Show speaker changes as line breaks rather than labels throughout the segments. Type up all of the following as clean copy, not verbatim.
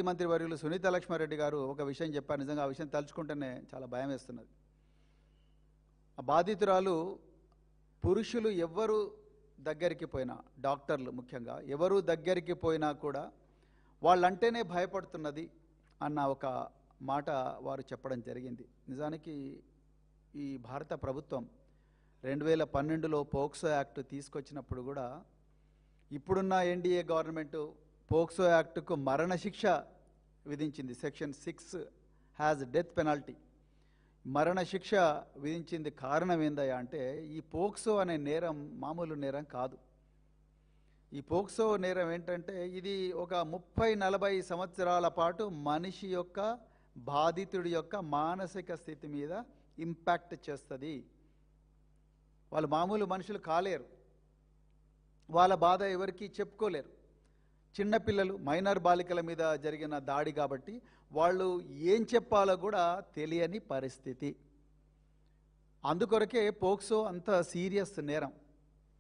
మంత్రి వర్యులు సునీత లక్ష్మారెడ్డి గారు ఒక విషయం చెప్పారు. నిజంగా ఆ విషయం తలుచుకుంటేనే చాలా భయం వేస్తున్నది. ఆ బాధితురాలు పురుషులు ఎవరు దగ్గరికి పోయినా, డాక్టర్లు ముఖ్యంగా ఎవరు దగ్గరికి పోయినా కూడా వాళ్ళంటేనే భయపడుతున్నది అన్న ఒక మాట వారు చెప్పడం జరిగింది. నిజానికి ఈ భారత ప్రభుత్వం 2012లో పోక్సో యాక్ట్ తీసుకొచ్చినప్పుడు కూడా ఇప్పుడున్న ఎన్డీఏ గవర్నమెంటు పోక్సో యాక్ట్కు మరణశిక్ష విధించింది. సెక్షన్ 6 హ్యాజ్ డెత్ పెనాల్టీ, మరణశిక్ష విధించింది. కారణం ఏందయ్యా అంటే ఈ పోక్సో అనే నేరం మామూలు నేరం కాదు. ఈ పోక్సో నేరం ఏంటంటే ఇది ఒక 30-40 సంవత్సరాల పాటు మనిషి యొక్క బాధితుడి యొక్క మానసిక స్థితి మీద ఇంపాక్ట్ చేస్తుంది. వాళ్ళు మామూలు మనుషులు కాలేరు, వాళ్ళ బాధ ఎవరికి చెప్పుకోలేరు. చిన్నపిల్లలు మైనర్ బాలికల మీద జరిగిన దాడి కాబట్టి వాళ్ళు ఏం చెప్పాలో కూడా తెలియని పరిస్థితి. అందుకొరకే పోక్సో అంత సీరియస్ నేరం.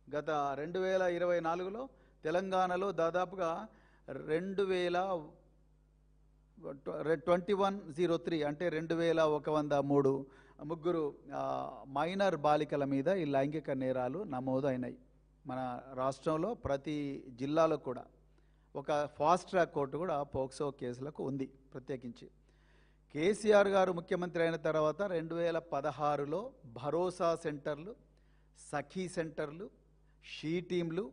గత 2024లో తెలంగాణలో దాదాపుగా 2103 అంటే 2103 ముగ్గురు మైనర్ బాలికల మీద ఈ లైంగిక నేరాలు నమోదు అయినాయి. మన రాష్ట్రంలో ప్రతి జిల్లాలో కూడా ఒక ఫాస్ట్ ట్రాక్ కోర్టు కూడా పోక్సో కేసులకు ఉంది. ప్రత్యేకించి కేసీఆర్ గారు ముఖ్యమంత్రి అయిన తర్వాత 2016లో భరోసా సెంటర్లు, సఖీ సెంటర్లు, షీ టీంలు,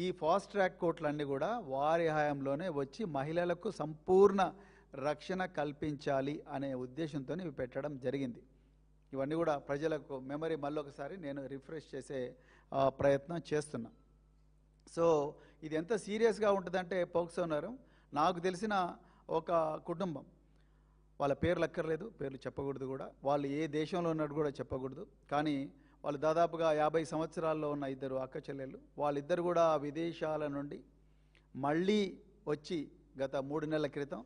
ఈ ఫాస్ట్ ట్రాక్ కోర్టులన్నీ కూడా వారి హయాంలోనే వచ్చి మహిళలకు సంపూర్ణ రక్షణ కల్పించాలి అనే ఉద్దేశంతో ఇవి పెట్టడం జరిగింది. ఇవన్నీ కూడా ప్రజలకు మెమరీ మళ్ళొకసారి నేను రిఫ్రెష్ చేసే ప్రయత్నం చేస్తున్నా. సో ఇది ఎంత సీరియస్గా ఉంటుందంటే పోక్సో నేరం, నాకు తెలిసిన ఒక కుటుంబం, వాళ్ళ పేర్లు అక్కర్లేదు, పేర్లు చెప్పకూడదు కూడా, వాళ్ళు ఏ దేశంలో ఉన్నట్టు కూడా చెప్పకూడదు, కానీ వాళ్ళు దాదాపుగా 50 సంవత్సరాల్లో ఉన్న ఇద్దరు అక్క చెల్లెళ్ళు, వాళ్ళిద్దరు కూడా విదేశాల నుండి మళ్ళీ వచ్చి గత 3 నెలల క్రితం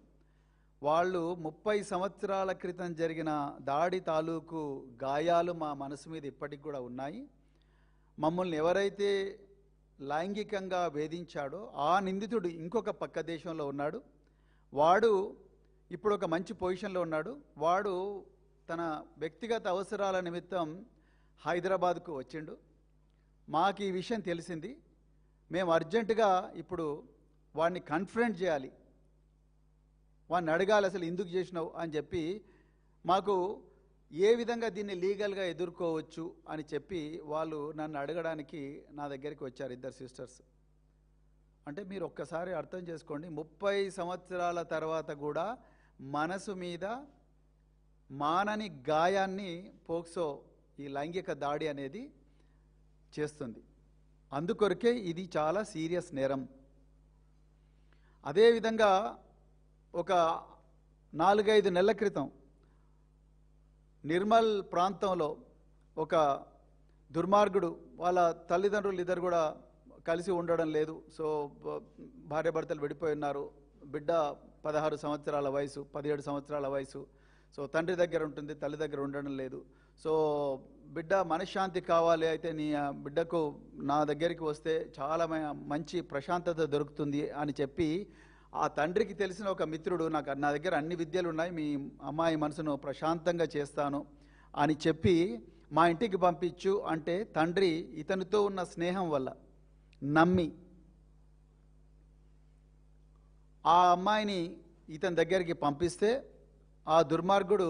వాళ్ళు 30 సంవత్సరాల క్రితం జరిగిన దాడి తాలూకు గాయాలు మా మనసు మీద ఇప్పటికి కూడా ఉన్నాయి. మమ్మల్ని ఎవరైతే లైంగికంగా వేధించాడో ఆ నిందితుడు ఇంకొక పక్క దేశంలో ఉన్నాడు. వాడు ఇప్పుడు ఒక మంచి పొజిషన్లో ఉన్నాడు. వాడు తన వ్యక్తిగత అవసరాల నిమిత్తం హైదరాబాద్కు వచ్చిండు. మాకు ఈ విషయం తెలిసింది. మేము అర్జెంటుగా ఇప్పుడు వాడిని కన్ఫరెంట్ చేయాలి, వాడిని అడగాలి అసలు ఎందుకు చేసినావు అని చెప్పి, మాకు ఏ విధంగా దీన్ని లీగల్గా ఎదుర్కోవచ్చు అని చెప్పి వాళ్ళు నన్ను అడగడానికి నా దగ్గరికి వచ్చారు ఇద్దరు సిస్టర్స్. అంటే మీరు ఒక్కసారి అర్థం చేసుకోండి, 30 సంవత్సరాల తర్వాత కూడా మనసు మీద మానని గాయాన్ని పోక్సో ఈ లైంగిక దాడి అనేది చేస్తుంది. అందుకొరకే ఇది చాలా సీరియస్ నేరం. అదేవిధంగా ఒక 4-5 నెలల క్రితం నిర్మల్ ప్రాంతంలో ఒక దుర్మార్గుడు, వాళ్ళ తల్లిదండ్రులు ఇద్దరు కూడా కలిసి ఉండడం లేదు. సో భార్యాభర్తలు విడిపోయి ఉన్నారు. బిడ్డ 16 సంవత్సరాల వయసు, 17 సంవత్సరాల వయసు. సో తండ్రి దగ్గర ఉంటుంది, తల్లి దగ్గర ఉండడం లేదు. సో బిడ్డ మనశ్శాంతి కావాలి, అయితే నీ బిడ్డకు నా దగ్గరికి వస్తే చాలా మంచి ప్రశాంతత దొరుకుతుంది అని చెప్పి ఆ తండ్రికి తెలిసిన ఒక మిత్రుడు, నా దగ్గర అన్ని విద్యలు ఉన్నాయి, మీ అమ్మాయి మనసును ప్రశాంతంగా చేస్తాను అని చెప్పి మా ఇంటికి పంపించు అంటే తండ్రి ఇతనితో ఉన్న స్నేహం వల్ల నమ్మి ఆ అమ్మాయిని ఇతని దగ్గరికి పంపిస్తే ఆ దుర్మార్గుడు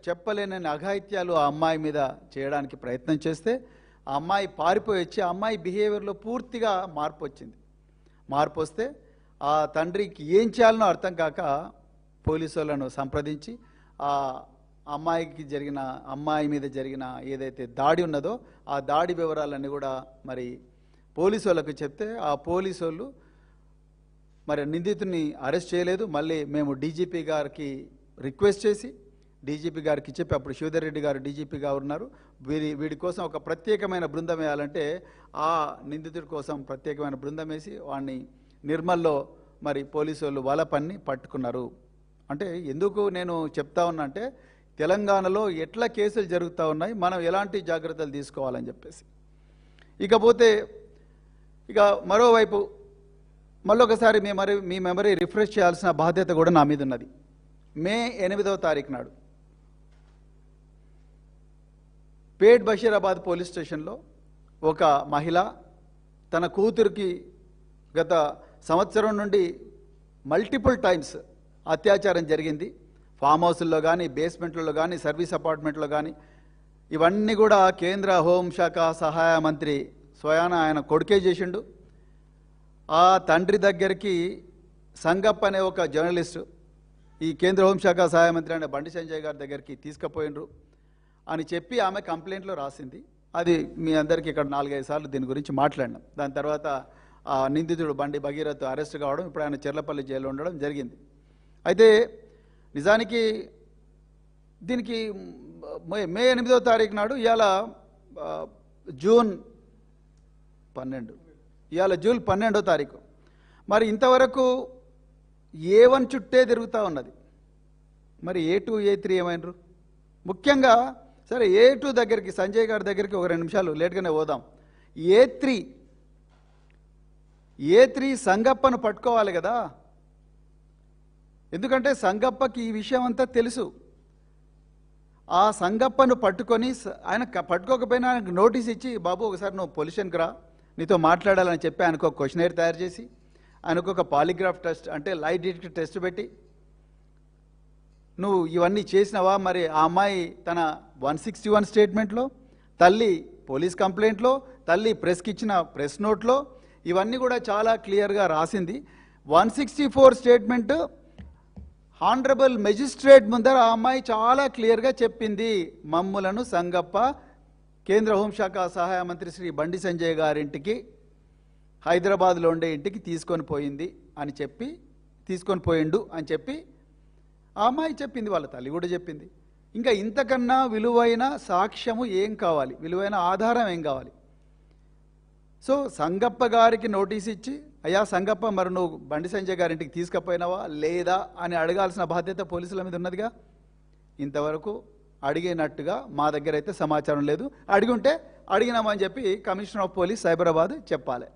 చెప్పలేనని అఘాయిత్యాలు ఆ అమ్మాయి మీద చేయడానికి ప్రయత్నం చేస్తే ఆ అమ్మాయి పారిపోయి వచ్చి ఆ అమ్మాయి బిహేవియర్లో పూర్తిగా మార్పు వచ్చింది. మార్పు వస్తే ఆ తండ్రికి ఏం చేయాలనో అర్థం కాక పోలీసు వాళ్ళను సంప్రదించి ఆ అమ్మాయి మీద జరిగిన ఏదైతే దాడి ఉన్నదో ఆ దాడి వివరాలన్నీ కూడా మరి పోలీసు వాళ్ళకు చెప్తే ఆ పోలీసు వాళ్ళు మరి నిందితుడిని అరెస్ట్ చేయలేదు. మళ్ళీ మేము డీజీపీ గారికి రిక్వెస్ట్ చేసి డీజీపీ గారికి చెప్పి, అప్పుడు శివధర్ రెడ్డి గారు డీజీపీగా ఉన్నారు, వీడి కోసం ఒక ప్రత్యేకమైన బృందం వేయాలంటే ఆ నిందితుడి కోసం ప్రత్యేకమైన బృందం వేసి వాడిని నిర్మల్లో మరి పోలీసు వాళ్ళు వల పన్ని పట్టుకున్నారు. అంటే ఎందుకు నేను చెప్తా ఉన్నా అంటే తెలంగాణలో ఎట్లా కేసులు జరుగుతూ ఉన్నాయి, మనం ఎలాంటి జాగ్రత్తలు తీసుకోవాలని చెప్పేసి. ఇకపోతే ఇక మరోవైపు మళ్ళొకసారి మీ మెమరీ రిఫ్రెష్ చేయాల్సిన బాధ్యత కూడా నా మీద ఉన్నది. మే 8వ తారీఖు నాడు పేట్ బషీరాబాద్ పోలీస్ స్టేషన్లో ఒక మహిళ తన కూతురికి గత సంవత్సరం నుండి మల్టిపుల్ టైమ్స్ అత్యాచారం జరిగింది. ఫామ్ హౌస్ల్లో కానీ, బేస్మెంట్లలో కానీ, సర్వీస్ అపార్ట్మెంట్లో కానీ, ఇవన్నీ కూడా కేంద్ర హోంశాఖ సహాయ మంత్రి స్వయాన ఆయన కొడుకే చేసిండు. ఆ తండ్రి దగ్గరికి సంగప్ప అనే ఒక జర్నలిస్టు ఈ కేంద్ర హోంశాఖ సహాయ మంత్రి అనే బండి సంజయ్ గారి దగ్గరికి తీసుకుపోయినరు అని చెప్పి ఆమె కంప్లైంట్లో రాసింది. అది మీ అందరికీ ఇక్కడ 4-5 సార్లు దీని గురించి మాట్లాడినాం. దాని తర్వాత ఆ నిందితుడు బండి భగీరథ్ అరెస్ట్ కావడం, ఇప్పుడు ఆయన చెర్లపల్లి జైల్లో ఉండడం జరిగింది. అయితే నిజానికి దీనికి మే 8వ తారీఖు నాడు ఇవాళ జూన్ 12వ తారీఖు. మరి ఇంతవరకు A1 చుట్టే తిరుగుతూ ఉన్నది. మరి A2, A3 ఏమైనరు? ముఖ్యంగా సరే A2 దగ్గరికి, సంజయ్ గారి దగ్గరికి ఒక 2 నిమిషాలు లేట్గానే పోదాం. A3 సంగప్పను పట్టుకోవాలి కదా. ఎందుకంటే సంగప్పకి ఈ విషయం అంతా తెలుసు. ఆ సంగప్పను పట్టుకొని ఆయన పట్టుకోకపోయినా ఆయనకు నోటీస్ ఇచ్చి, బాబు ఒకసారి నువ్వు పొల్యూషన్కి రా, నీతో మాట్లాడాలని చెప్పి ఆయనకు ఒక క్వశ్చనైర్ తయారు చేసి, ఆయనకు ఒక పాలిగ్రాఫ్ టెస్ట్ అంటే లైట్ డిటెక్టర్ టెస్ట్ పెట్టి, నువ్వు ఇవన్నీ చేసినావా? మరి ఆ అమ్మాయి తన 161 స్టేట్మెంట్లో, తల్లి పోలీస్ కంప్లైంట్లో, తల్లి ప్రెస్కి ఇచ్చిన ప్రెస్ నోట్లో ఇవన్నీ కూడా చాలా క్లియర్గా రాసింది. 164 స్టేట్మెంట్ హానరబుల్ మెజిస్ట్రేట్ ముందర ఆ అమ్మాయి చాలా క్లియర్గా చెప్పింది, మమ్ములను సంగప్ప కేంద్ర హోంశాఖ సహాయ మంత్రి శ్రీ బండి సంజయ్ గారింటికి, హైదరాబాద్లో ఉండే ఇంటికి తీసుకొని పోయిండు అని చెప్పి ఆ అమ్మాయి చెప్పింది, వాళ్ళ తల్లి కూడా చెప్పింది. ఇంకా ఇంతకన్నా విలువైన సాక్ష్యము ఏం కావాలి, విలువైన ఆధారం ఏం కావాలి? సో సంగప్ప గారికి నోటీస్ ఇచ్చి, అయ్యా సంగప్ప మరి నువ్వు బండి సంజయ్ గారింటికి తీసుకుపోయినావా లేదా అని అడగాల్సిన బాధ్యత పోలీసుల మీద ఉన్నదిగా. ఇంతవరకు అడిగినట్టుగా మా దగ్గర అయితే సమాచారం లేదు. అడిగుంటే అడిగినామని చెప్పి కమిషనర్ ఆఫ్ పోలీస్ సైబరాబాద్ చెప్పాలి.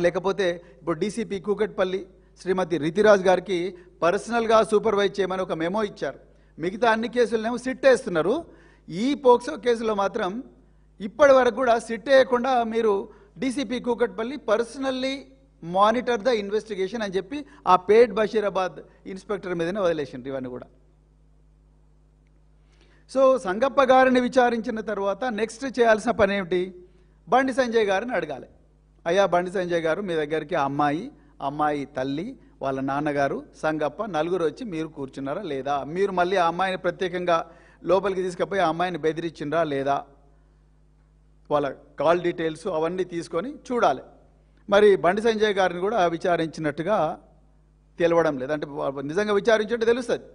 లేకపోతే ఇప్పుడు డీసీపీ కూకట్పల్లి శ్రీమతి రితిరాజ్ గారికి పర్సనల్గా సూపర్వైజ్ చేయమని ఒక మెమో ఇచ్చారు. మిగతా అన్ని కేసులనేమో సిట్ వేస్తున్నారు. ఈ పోక్సో కేసులో మాత్రం ఇప్పటి వరకు కూడా సిట్ వేయకుండా మీరు DCP Kukatpally personally monitor the investigation అని చెప్పి ఆ పేట్ బషీరాబాద్ ఇన్స్పెక్టర్ మీదనే వదిలేసిండ్రు ఇవన్నీ కూడా. సో సంగప్ప గారిని విచారించిన తర్వాత నెక్స్ట్ చేయాల్సిన పని ఏమిటి? బండి సంజయ్ గారిని అడగాలి. అయ్యా బండి సంజయ్ గారు, మీ దగ్గరికి అమ్మాయి తల్లి, వాళ్ళ నాన్నగారు, సంగప్ప నలుగురు వచ్చి మీరు కూర్చున్నారా లేదా? మీరు మళ్ళీ ఆ అమ్మాయిని ప్రత్యేకంగా లోపలికి తీసుకుపోయి ఆ అమ్మాయిని బెదిరించిండ్రా లేదా? వాళ్ళ కాల్ డీటెయిల్స్ అవన్నీ తీసుకొని చూడాలి. మరి బండి సంజయ్ గారిని కూడా విచారించినట్టుగా తెలవడం లేదు. అంటే నిజంగా విచారించుంటే తెలుస్తుంది.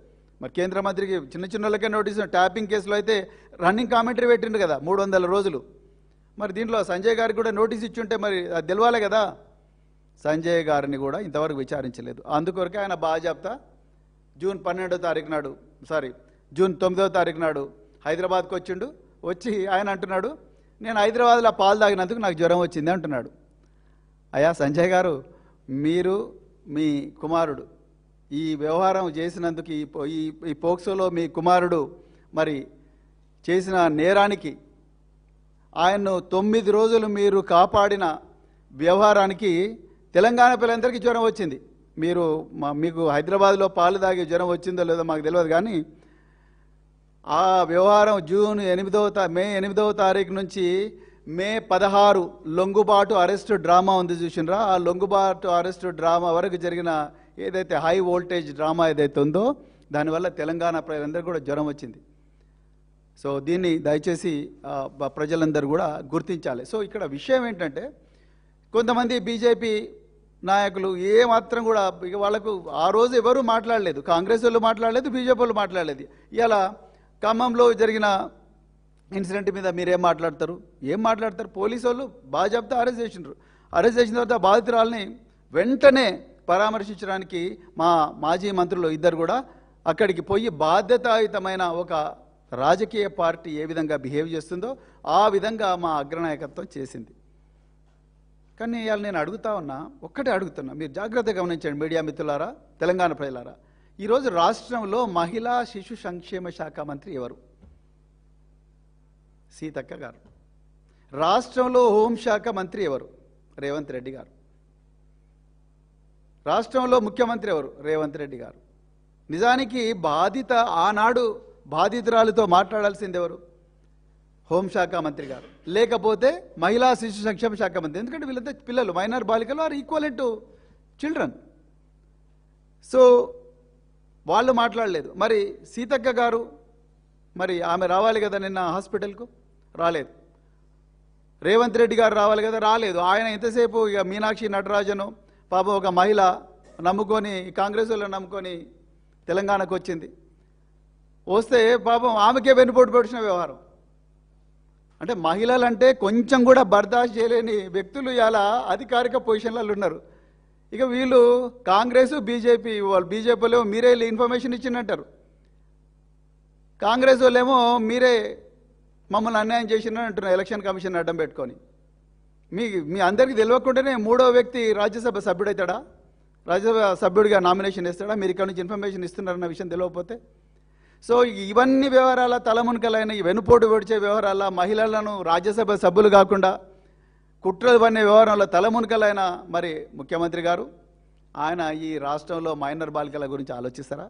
మరి కేంద్ర మంత్రికి చిన్న వాళ్ళకే నోటీస్, ట్యాపింగ్ కేసులో అయితే రన్నింగ్ కామెంటరీ పెట్టిండు కదా 300 రోజులు. మరి దీంట్లో సంజయ్ గారికి కూడా నోటీస్ ఇచ్చుంటే మరి అది తెలవాలి కదా. సంజయ్ గారిని కూడా ఇంతవరకు విచారించలేదు. అందుకొరకే ఆయన బాజాప్తా జూన్ 9వ తారీఖు నాడు హైదరాబాద్కి వచ్చిండు. వచ్చి ఆయన అంటున్నాడు, నేను హైదరాబాద్లో పాలు తాగినందుకు నాకు జ్వరం వచ్చింది అంటున్నాడు. అయ్యా సంజయ్ గారు, మీరు మీ కుమారుడు ఈ వ్యవహారం చేసినందుకు, ఈ పోక్సోలో మీ కుమారుడు మరి చేసిన నేరానికి ఆయన్ను 9 రోజులు మీరు కాపాడిన వ్యవహారానికి తెలంగాణ పిల్లలందరికీ జ్వరం వచ్చింది. మీకు హైదరాబాద్లో పాలు తాగి జ్వరం వచ్చిందో లేదో మాకు తెలియదు, కానీ ఆ వ్యవహారం మే 8వ తారీఖు నుంచి మే 16 లొంగుబాటు అరెస్టు డ్రామా ఉంది చూసినరా. ఆ లొంగుబాటు అరెస్టు డ్రామా వరకు జరిగిన ఏదైతే హై వోల్టేజ్ డ్రామా ఏదైతే ఉందో దానివల్ల తెలంగాణ ప్రజలందరికీ కూడా జ్వరం వచ్చింది. సో దీన్ని దయచేసి ప్రజలందరూ కూడా గుర్తించాలి. సో ఇక్కడ విషయం ఏంటంటే, కొంతమంది బీజేపీ నాయకులు ఏమాత్రం కూడా ఇక వాళ్ళకు ఆ రోజు ఎవరు మాట్లాడలేదు, కాంగ్రెస్ వాళ్ళు మాట్లాడలేదు, బీజేపీ వాళ్ళు మాట్లాడలేదు. ఇలా ఖమ్మంలో జరిగిన ఇన్సిడెంట్ మీద మీరేం మాట్లాడతారు? పోలీసు వాళ్ళు బాజాప్తా అరెస్ట్ చేసినారు. అరెస్ట్ చేసిన తర్వాత బాధితురాలని వెంటనే పరామర్శించడానికి మా మాజీ మంత్రులు ఇద్దరు కూడా అక్కడికి పోయి బాధ్యతాయుతమైన ఒక రాజకీయ పార్టీ ఏ విధంగా బిహేవ్ చేస్తుందో ఆ విధంగా మా అగ్రనాయకత్వం చేసింది. కానీ ఇవాళ నేను అడుగుతా ఉన్నా, ఒక్కటే అడుగుతున్నా, మీరు జాగ్రత్తగా గమనించండి మీడియా మిత్రులారా, తెలంగాణ ప్రజలారా. ఈరోజు రాష్ట్రంలో మహిళా శిశు సంక్షేమ శాఖ మంత్రి ఎవరు? సీతక్క గారు. రాష్ట్రంలో హోంశాఖ మంత్రి ఎవరు? రేవంత్ రెడ్డి గారు. రాష్ట్రంలో ముఖ్యమంత్రి ఎవరు? రేవంత్ రెడ్డి గారు. నిజానికి ఆనాడు బాధితురాలతో మాట్లాడాల్సింది ఎవరు? హోంశాఖ మంత్రి గారు, లేకపోతే మహిళా శిశు సంక్షేమ శాఖ మంత్రి. ఎందుకంటే వీళ్ళంతా పిల్లలు, మైనర్ బాలికలు are equivalent to children. So వాళ్ళు మాట్లాడలేదు. మరి సీతక్క గారు, మరి ఆమె రావాలి కదా నిన్న హాస్పిటల్కు, రాలేదు. రేవంత్ రెడ్డి గారు రావాలి కదా, రాలేదు. ఆయన ఎంతసేపు ఇక మీనాక్షి నటరాజను పాపం ఒక మహిళ నమ్ముకొని, కాంగ్రెస్ వాళ్ళు నమ్ముకొని తెలంగాణకు వచ్చింది. వస్తే పాపం ఆమెకే వెన్నుపోటు పొడిచిన వ్యవహారం. అంటే మహిళలంటే కొంచెం కూడా బర్దాష్ చేయలేని వ్యక్తులు ఇలా అధికారిక పొజిషన్లలో ఉన్నారు. ఇక వీళ్ళు కాంగ్రెస్ బీజేపీ వాళ్ళు, బీజేపీలో మీరే ఇన్ఫర్మేషన్ ఇచ్చిందంటారు, కాంగ్రెస్ వాళ్ళేమో మీరే మమ్మల్ని అన్యాయం చేసినారు అంటున్నారు ఎలక్షన్ కమిషన్ అడ్డం పెట్టుకొని. మీ అందరికీ తెలియకుండానే మూడో వ్యక్తి రాజ్యసభ సభ్యుడవుతాడా? రాజ్యసభ సభ్యుడిగా నామినేషన్ ఇస్తాడా? మీరు ఇక్కడ నుంచి ఇన్ఫర్మేషన్ ఇస్తున్నారన్న విషయం తెలియకపోతే. సో ఇవన్నీ వ్యవహారాల తలమునకలైన ఈ వెనుపోటు పొడిచే వ్యవహారాల మహిళలను రాజ్యసభ సభ్యులు కాకుండా కుట్రలు పన్నే వ్యవహారంలో తలమునకలైన మరి ముఖ్యమంత్రి గారు, ఆయన ఈ రాష్ట్రంలో మైనర్ బాలికల గురించి ఆలోచిస్తారా?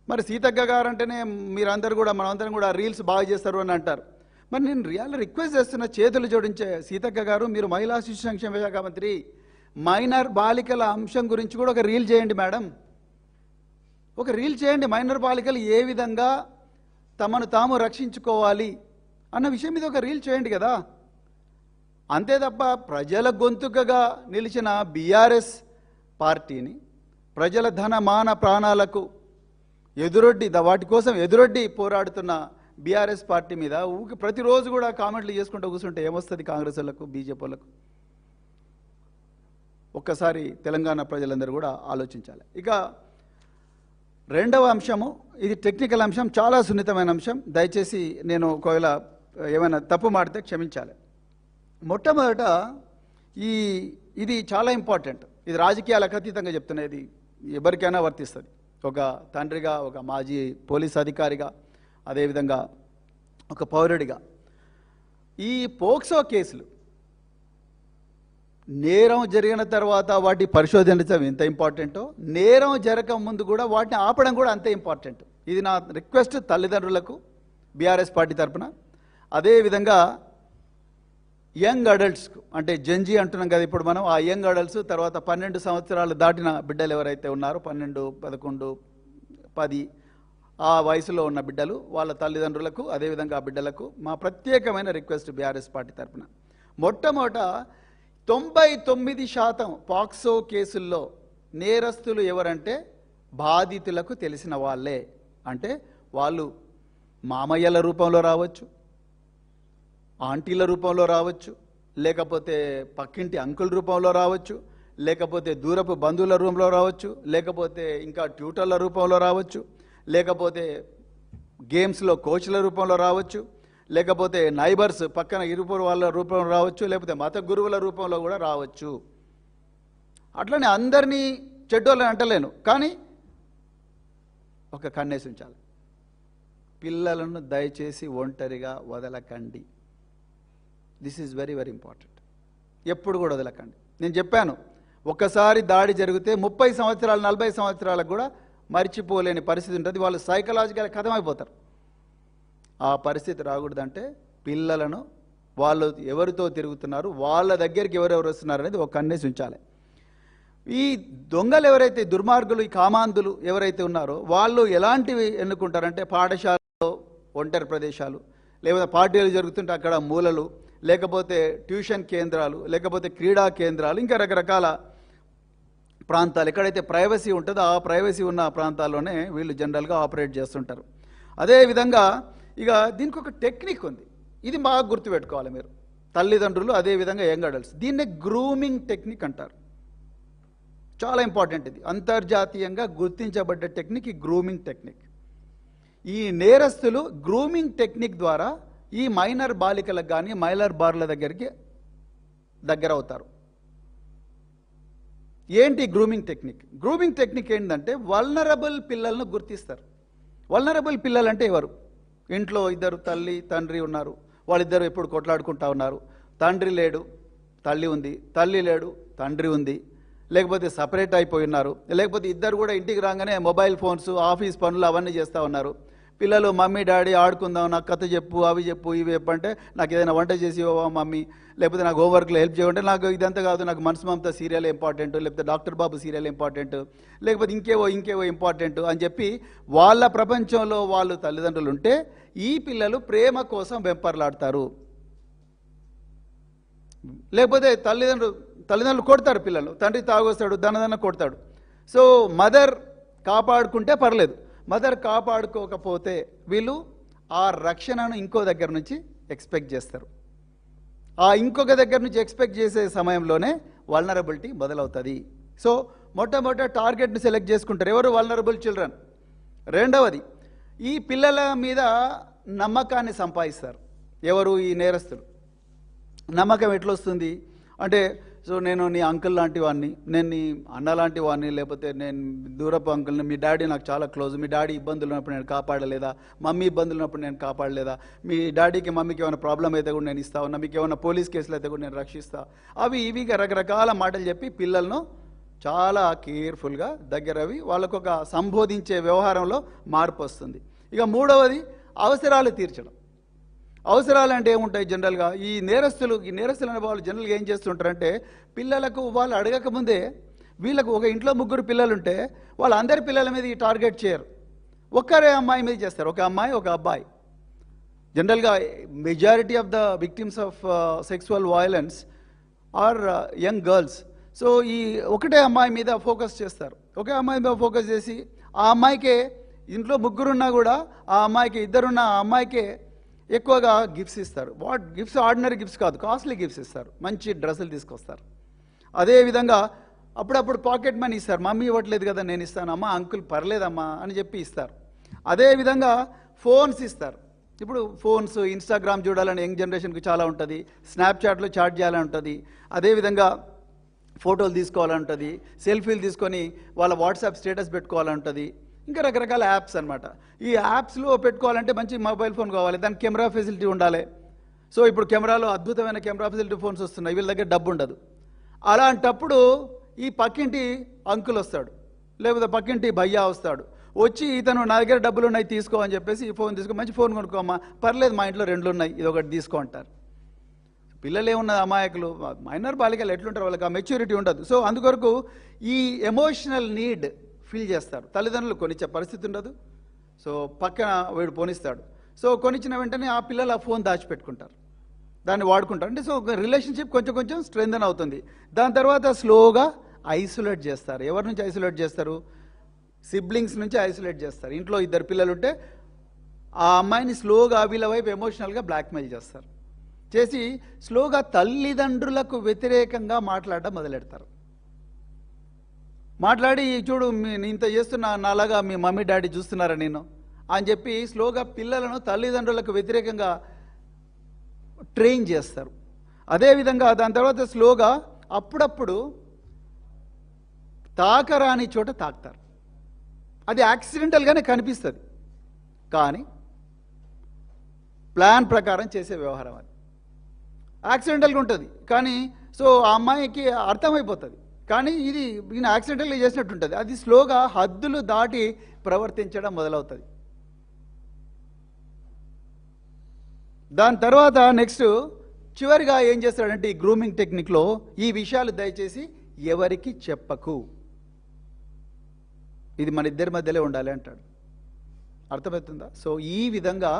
మరి సీతక్క గారు అంటేనే మీరందరూ కూడా, మనమందరం కూడా రీల్స్ బాగా చేస్తారు అని అంటారు. మరి నేను రిక్వెస్ట్ చేస్తున్న, చేతులు జోడించే సీతక్క గారు, మీరు మహిళా శిశు సంక్షేమ శాఖ మంత్రి, మైనర్ బాలికల అంశం గురించి కూడా ఒక రీల్ చేయండి మేడం, ఒక రీల్ చేయండి. మైనర్ బాలికలు ఏ విధంగా తమను తాము రక్షించుకోవాలి అన్న విషయం మీద ఒక రీల్ చేయండి కదా. అంతే తప్ప ప్రజల గొంతుకగా నిలిచిన బీఆర్ఎస్ పార్టీని, ప్రజల ధన మాన ప్రాణాలకు ఎదురొడ్డి, వాటి కోసం ఎదురొడ్డి పోరాడుతున్న బీఆర్ఎస్ పార్టీ మీద ప్రతిరోజు కూడా కామెంట్లు చేసుకుంటూ కూర్చుంటే ఏమొస్తుంది కాంగ్రెస్ వాళ్ళకు, బీజేపీ వాళ్ళకు? ఒక్కసారి తెలంగాణ ప్రజలందరూ కూడా ఆలోచించాలి. ఇక రెండవ అంశము, ఇది టెక్నికల్ అంశం, చాలా సున్నితమైన అంశం. దయచేసి నేను ఒకవేళ ఏమైనా తప్పు మాడితే క్షమించాలి. మొట్టమొదట ఇది చాలా ఇంపార్టెంట్. ఇది రాజకీయాలకు అతీతంగా చెప్తున్నా, ఇది ఎవరికైనా వర్తిస్తుంది. ఒక తండ్రిగా, ఒక మాజీ పోలీస్ అధికారిగా, అదేవిధంగా ఒక పౌరుడిగా. ఈ పోక్సో కేసులు నేరం జరిగిన తర్వాత వాటి పరిశోధించడం ఎంత ఇంపార్టెంటో, నేరం జరగక ముందు కూడా వాటిని ఆపడం కూడా అంతే ఇంపార్టెంట్. ఇది నా రిక్వెస్ట్ తల్లిదండ్రులకు బీఆర్ఎస్ పార్టీ తరఫున. అదేవిధంగా యంగ్ అడల్ట్స్కు, అంటే జంజీ అంటున్నాం కదా ఇప్పుడు మనం, ఆ యంగ్ అడల్ట్స్, తర్వాత 12 సంవత్సరాలు దాటిన బిడ్డలు ఎవరైతే ఉన్నారో, 12, 11, 10 ఆ వయసులో ఉన్న బిడ్డలు, వాళ్ళ తల్లిదండ్రులకు, అదేవిధంగా ఆ బిడ్డలకు మా ప్రత్యేకమైన రిక్వెస్ట్ బీఆర్ఎస్ పార్టీ తరఫున. మొట్టమొదట 99% పాక్సో కేసుల్లో నేరస్తులు ఎవరంటే బాధితులకు తెలిసిన వాళ్ళే. అంటే వాళ్ళు మామయ్యల రూపంలో రావచ్చు, ఆంటీల రూపంలో రావచ్చు, లేకపోతే పక్కింటి అంకుల్ రూపంలో రావచ్చు, లేకపోతే దూరపు బంధువుల రూపంలో రావచ్చు, లేకపోతే ఇంకా ట్యూటర్ల రూపంలో రావచ్చు, లేకపోతే గేమ్స్లో కోచ్ల రూపంలో రావచ్చు, లేకపోతే నైబర్స్ పక్కన ఇరుపురు వాళ్ళ రూపంలో రావచ్చు, లేకపోతే మత గురువుల రూపంలో కూడా రావచ్చు. అట్లనే అందరినీ చెడ్డోళ్ళని అంటలేను, కానీ ఒక కన్నేసి ఉంచాలి. పిల్లలను దయచేసి ఒంటరిగా వదలకండి. This is very very important. ఎప్పుడు కూడా వదలకండి. నేను చెప్పాను, ఒక్కసారి దాడి జరిగితే 30 సంవత్సరాలు 40 సంవత్సరాలకు కూడా మర్చిపోలేని పరిస్థితి ఉంటుంది. వాళ్ళు సైకలాజికల్ కథమైపోతారు. ఆ పరిస్థితి రాకూడదంటే పిల్లలను, వాళ్ళు ఎవరితో తిరుగుతున్నారు, వాళ్ళ దగ్గరికి ఎవరెవరు వస్తున్నారు అనేది ఒక కన్నేసి ఉంచాలి. ఈ దొంగలు ఎవరైతే, దుర్మార్గులు, ఈ కామాంధులు ఎవరైతే ఉన్నారో వాళ్ళు ఎలాంటివి ఎన్నుకుంటారంటే పాఠశాలలో ఒంటరి ప్రదేశాలు, లేకపోతే పార్టీలు జరుగుతుంటే అక్కడ మూలలు, లేకపోతే ట్యూషన్ కేంద్రాలు, లేకపోతే క్రీడా కేంద్రాలు, ఇంకా రకరకాల ప్రాంతాలు ఎక్కడైతే ప్రైవసీ ఉంటుందో ఆ ప్రైవసీ ఉన్న ప్రాంతాల్లోనే వీళ్ళు జనరల్గా ఆపరేట్ చేస్తుంటారు. అదేవిధంగా ఇక దీనికి ఒక టెక్నిక్ ఉంది, ఇది బాగా గుర్తుపెట్టుకోవాలి మీరు తల్లిదండ్రులు, అదేవిధంగా యంగ్ అడల్ట్స్. దీన్నే గ్రూమింగ్ టెక్నిక్ అంటారు. చాలా ఇంపార్టెంట్. ఇది అంతర్జాతీయంగా గుర్తించబడ్డ టెక్నిక్, ఈ గ్రూమింగ్ టెక్నిక్. ఈ నేరస్తులు గ్రూమింగ్ టెక్నిక్ ద్వారా ఈ మైనర్ బాలికలకు కానీ మైనర్ బార్ల దగ్గర అవుతారు. ఏంటి గ్రూమింగ్ టెక్నిక్? గ్రూమింగ్ టెక్నిక్ ఏంటంటే వల్నరబుల్ పిల్లలను గుర్తిస్తారు. వల్నరబుల్ పిల్లలు అంటే ఎవరు? ఇంట్లో ఇద్దరు తల్లి తండ్రి ఉన్నారు, వాళ్ళిద్దరు ఎప్పుడు కొట్లాడుకుంటా ఉన్నారు. తండ్రి లేడు, తల్లి ఉంది, తల్లి లేడు, తండ్రి ఉంది, లేకపోతే సపరేట్ అయిపోయి ఉన్నారు, లేకపోతే ఇద్దరు కూడా ఇంటికి రాగానే మొబైల్ ఫోన్స్, ఆఫీస్ పనులు అవన్నీ చేస్తూ ఉన్నారు. పిల్లలు మమ్మీ డాడీ ఆడుకుందాం, నాకు కథ చెప్పు, అవి చెప్పు, ఇవి చెప్పు అంటే నాకు ఏదైనా వంట చేసి ఇవ్వవా మమ్మీ, లేకపోతే నాకు హోంవర్క్లో హెల్ప్ చేయమంటే నాకు ఇదంతా కాదు, నాకు మనసు మమత సీరియల్ ఇంపార్టెంట్, లేకపోతే డాక్టర్ బాబు సీరియల్ ఇంపార్టెంట్, లేకపోతే ఇంకేవో ఇంపార్టెంట్ అని చెప్పి వాళ్ళ ప్రపంచంలో వాళ్ళు తల్లిదండ్రులు ఉంటే ఈ పిల్లలు ప్రేమ కోసం వెంపర్లాడతారు. లేకపోతే తల్లిదండ్రులు కొడతారు పిల్లలు, తండ్రి తాగొస్తాడు, దనదన కొడతాడు. సో మదర్ కాపాడుకుంటే పర్లేదు, మదర్ కాపాడుకోకపోతే వీళ్ళు ఆ రక్షణను ఇంకో దగ్గర నుంచి ఎక్స్పెక్ట్ చేస్తారు. ఆ ఇంకొక దగ్గర నుంచి ఎక్స్పెక్ట్ చేసే సమయంలోనే వల్నరబిలిటీ మొదలవుతుంది. సో మొట్టమొదట టార్గెట్ని సెలెక్ట్ చేసుకుంటారు, ఎవరు? Vulnerable children. రెండవది, ఈ పిల్లల మీద నమ్మకాన్ని సంపాదిస్తారు. ఎవరు? ఈ నేరస్తులు. నమ్మకం ఎట్లొస్తుంది అంటే, సో నేను నీ అంకుల్ లాంటి వాడిని, నేను నీ అన్న లాంటి వాడిని, లేకపోతే నేను దూరపు అంకుల్ని, మీ డాడీ నాకు చాలా క్లోజ్, మీ డాడీ ఇబ్బందులు ఉన్నప్పుడు నేను కాపాడలేదా, మమ్మీ ఇబ్బందులు ఉన్నప్పుడు నేను కాపాడలేదా, మీ డాడీకి మమ్మీకి ఏమైనా ప్రాబ్లం అయితే కూడా నేను ఇస్తా ఉన్నా, మీకు ఏమైనా పోలీస్ కేసులు అయితే కూడా నేను రక్షిస్తా, అవి ఇవిగా రకరకాల మాటలు చెప్పి పిల్లలను చాలా కేర్ఫుల్గా దగ్గరవి వాళ్ళకు ఒక సంబోధించే వ్యవహారంలో మార్పు వస్తుంది. ఇక మూడవది, అవసరాలు తీర్చడం. అవసరాలు అంటే ఏముంటాయి జనరల్గా? ఈ నేరస్తులు అనే వాళ్ళు జనరల్గా ఏం చేస్తుంటారంటే, పిల్లలకు వాళ్ళు అడగకముందే వీళ్ళకు ఒక ఇంట్లో ముగ్గురు పిల్లలుంటే వాళ్ళందరి పిల్లల మీద ఈ టార్గెట్ చేయరు, ఒక్కరే అమ్మాయి మీద చేస్తారు. ఒక అమ్మాయి, ఒక అబ్బాయి. జనరల్గా majority of the victims of sexual violence are young girls. So ఈ ఒకటే అమ్మాయి మీద ఫోకస్ చేస్తారు. ఒకే అమ్మాయి మీద ఫోకస్ చేసి ఆ అమ్మాయికే, ఇంట్లో ముగ్గురున్నా కూడా ఆ అమ్మాయికి, ఇద్దరున్న ఆ అమ్మాయికే ఎక్కువగా గిఫ్ట్స్ ఇస్తారు. What gifts? ఆర్డినరీ గిఫ్ట్స్ కాదు, కాస్ట్లీ గిఫ్ట్స్ ఇస్తారు, మంచి డ్రెస్సులు తీసుకొస్తారు. అదేవిధంగా అప్పుడప్పుడు పాకెట్ మనీ ఇస్తారు, మమ్మీ ఇవ్వట్లేదు కదా నేను ఇస్తాను, అమ్మా అంకుల్ పర్లేదమ్మా అని చెప్పి ఇస్తారు. అదేవిధంగా ఫోన్స్ ఇస్తారు. ఇప్పుడు ఫోన్స్, ఇన్స్టాగ్రామ్ చూడాలని యంగ్ జనరేషన్కి చాలా ఉంటుంది, స్నాప్చాట్లో చాట్ చేయాలని ఉంటుంది, అదేవిధంగా ఫోటోలు తీసుకోవాలని ఉంటుంది, సెల్ఫీలు తీసుకొని వాళ్ళ వాట్సాప్ స్టేటస్ పెట్టుకోవాలని ఉంటుంది, ఇంకా రకరకాల యాప్స్ అనమాట. ఈ యాప్స్లో పెట్టుకోవాలంటే మంచి మొబైల్ ఫోన్ కావాలి, దానికి కెమెరా ఫెసిలిటీ ఉండాలి. సో ఇప్పుడు కెమెరాలో అద్భుతమైన కెమెరా ఫెసిలిటీ ఫోన్స్ వస్తున్నాయి, వీళ్ళ దగ్గర డబ్బు ఉండదు. అలాంటప్పుడు ఈ పక్కింటి అంకుల్ వస్తాడు, లేకపోతే పక్కింటి భయ్యా వస్తాడు, వచ్చి ఇతను నా దగ్గర డబ్బులు ఉన్నాయి తీసుకో అని చెప్పేసి ఈ ఫోన్ తీసుకో, మంచి ఫోన్ కొనుక్కోమ్మా, పర్లేదు మా ఇంట్లో 2 ఉన్నాయి, ఇది ఒకటి తీసుకో అంటారు. పిల్లలు ఏమున్నది, అమాయకులు, మైనర్ బాలికలు ఎట్లుంటారు, వాళ్ళకి ఆ మెచ్యూరిటీ ఉండదు. సో అందుకొరకు ఈ ఎమోషనల్ నీడ్ ఫీల్ చేస్తారు. తల్లిదండ్రులు కొనిచ్చే పరిస్థితి ఉండదు, సో పక్కన వీడు పోనిస్తాడు. సో కొనిచ్చిన వెంటనే ఆ పిల్లలు ఆ ఫోన్ దాచిపెట్టుకుంటారు, దాన్ని వాడుకుంటారు. అంటే సో రిలేషన్షిప్ కొంచెం స్ట్రెంథన్ అవుతుంది. దాని తర్వాత స్లోగా ఐసోలేట్ చేస్తారు. ఎవరి నుంచి ఐసోలేట్ చేస్తారు? సిబ్లింగ్స్ నుంచి ఐసోలేట్ చేస్తారు. ఇంట్లో 2 పిల్లలు ఉంటే ఆ అమ్మాయిని స్లోగా వీళ్ళ వైపు ఎమోషనల్గా బ్లాక్మెయిల్ చేస్తారు. చేసి స్లోగా తల్లిదండ్రులకు వ్యతిరేకంగా మాట్లాడడం మొదలెడతారు. మాట్లాడి, చూడు నేను ఇంత చేస్తున్నా, నాలాగా మీ మమ్మీ డాడీ చూస్తున్నారా నేను అని చెప్పి స్లోగా పిల్లలను తల్లిదండ్రులకు వ్యతిరేకంగా ట్రైన్ చేస్తారు. అదేవిధంగా దాని తర్వాత స్లోగా అప్పుడప్పుడు తాకరాని చోట తాకుతారు. అది యాక్సిడెంటల్గానే కనిపిస్తుంది, కానీ ప్లాన్ ప్రకారం చేసే వ్యవహారం అది. యాక్సిడెంటల్గా ఉంటుంది కానీ సో ఆ అమ్మాయికి అర్థమైపోతుంది, కానీ ఇది ఈయన యాక్సిడెంటల్గా చేసినట్టు ఉంటుంది. అది స్లోగా హద్దులు దాటి ప్రవర్తించడం మొదలవుతుంది. దాని తర్వాత నెక్స్ట్ చివరిగా ఏం చేస్తాడంటే, ఈ గ్రూమింగ్ టెక్నిక్లో ఈ విషయాలు దయచేసి ఎవరికి చెప్పకు, ఇది మన ఇద్దరి మధ్యలో ఉండాలి అంటాడు. అర్థమవుతుందా? సో ఈ విధంగా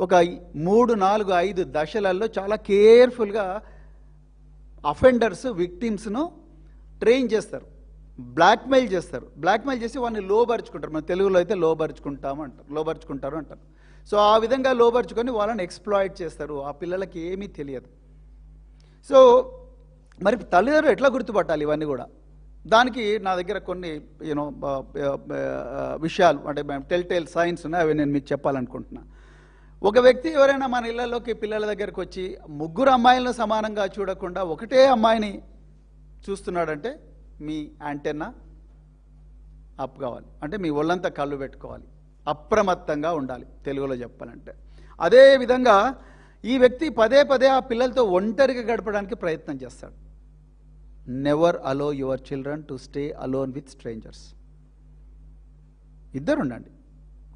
ఒక 3, 4, 5 దశలలో చాలా కేర్ఫుల్గా అఫెండర్స్ విక్టిమ్స్ను ట్రైన్ చేస్తారు, బ్లాక్మెయిల్ చేస్తారు. బ్లాక్మెయిల్ చేసి వాడిని లోబరుచుకుంటారు. మన తెలుగులో అయితే లోబరుచుకుంటారు అంటారు. సో ఆ విధంగా లోబరుచుకొని వాళ్ళని ఎక్స్ప్లాయిట్ చేస్తారు. ఆ పిల్లలకి ఏమీ తెలియదు. సో మరి తల్లిదండ్రులు ఎట్లా గుర్తుపట్టాలి ఇవన్నీ కూడా? దానికి నా దగ్గర కొన్ని విషయాలు, అంటే టెల్ సైన్స్ ఉన్నాయి, అవి నేను మీకు చెప్పాలనుకుంటున్నా. ఒక వ్యక్తి ఎవరైనా మన ఇళ్లలోకి పిల్లల దగ్గరకు వచ్చి 3 అమ్మాయిలను సమానంగా చూడకుండా ఒకటే అమ్మాయిని చూస్తున్నాడంటే మీ యాంటెన్నా అప్ కావాలి, అంటే మీ ఒళ్ళంతా కళ్ళు పెట్టుకోవాలి, అప్రమత్తంగా ఉండాలి తెలుగులో చెప్పాలంటే. అదేవిధంగా ఈ వ్యక్తి పదే పదే ఆ పిల్లలతో ఒంటరిగా గడపడానికి ప్రయత్నం చేస్తాడు. Never allow your children to stay alone with strangers. ఇద్దరు ఉండండి,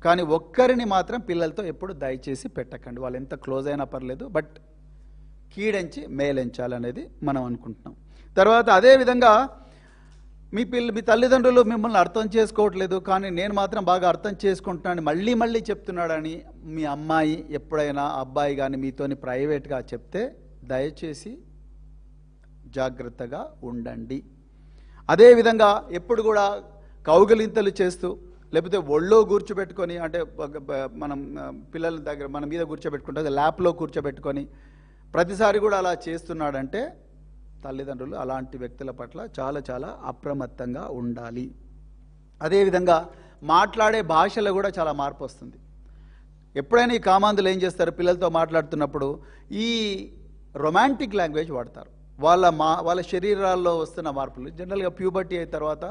కానీ ఒక్కరిని మాత్రం పిల్లలతో ఎప్పుడు దయచేసి పెట్టకండి. వాళ్ళు ఎంత క్లోజ్ అయినా పర్లేదు, బట్ కీడెంచి మేలెంచాలనేది మనం అనుకుంటున్నాం. తర్వాత అదేవిధంగా మీ తల్లిదండ్రులు మిమ్మల్ని అర్థం చేసుకోవట్లేదు, కానీ నేను మాత్రం బాగా అర్థం చేసుకుంటున్నాను మళ్ళీ మళ్ళీ చెప్తున్నాడని మీ అమ్మాయి ఎప్పుడైనా అబ్బాయి కానీ మీతోని ప్రైవేట్గా చెప్తే దయచేసి జాగ్రత్తగా ఉండండి. అదేవిధంగా ఎప్పుడు కూడా కౌగిలింతలు చేస్తూ లేకపోతే ఒళ్ళో కూర్చోబెట్టుకొని, అంటే మనం పిల్లల దగ్గర మన మీద కూర్చోబెట్టుకుంటే ల్యాప్లో కూర్చోబెట్టుకొని ప్రతిసారి కూడా అలా చేస్తున్నాడంటే తల్లిదండ్రులు అలాంటి వ్యక్తుల పట్ల చాలా చాలా అప్రమత్తంగా ఉండాలి. అదేవిధంగా మాట్లాడే భాషలో కూడా చాలా మార్పు వస్తుంది. ఎప్పుడైనా ఈ కామాంధులు ఏం చేస్తారు, పిల్లలతో మాట్లాడుతున్నప్పుడు ఈ రొమాంటిక్ లాంగ్వేజ్ వాడతారు. వాళ్ళ శరీరాల్లో వస్తున్న మార్పులు జనరల్గా ప్యూబర్టీ అయిన తర్వాత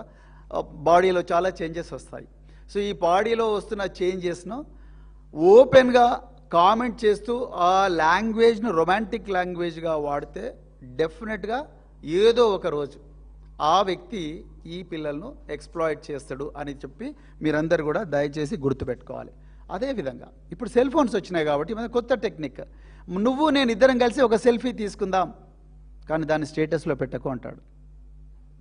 బాడీలో చాలా చేంజెస్ వస్తాయి. సో ఈ బాడీలో వస్తున్న చేంజెస్ను ఓపెన్గా కామెంట్ చేస్తూ ఆ లాంగ్వేజ్ను రొమాంటిక్ లాంగ్వేజ్గా వాడితే డెఫినెట్గా ఏదో ఒక రోజు ఆ వ్యక్తి ఈ పిల్లలను ఎక్స్ప్లాయిట్ చేస్తాడు అని చెప్పి మీరందరూ కూడా దయచేసి గుర్తుపెట్టుకోవాలి. అదేవిధంగా ఇప్పుడు సెల్ ఫోన్స్ వచ్చినాయి కాబట్టి మన కొత్త టెక్నిక్, నువ్వు నేను ఇద్దరం కలిసి ఒక సెల్ఫీ తీసుకుందాం కానీ దాన్ని స్టేటస్లో పెట్టకు అంటాడు.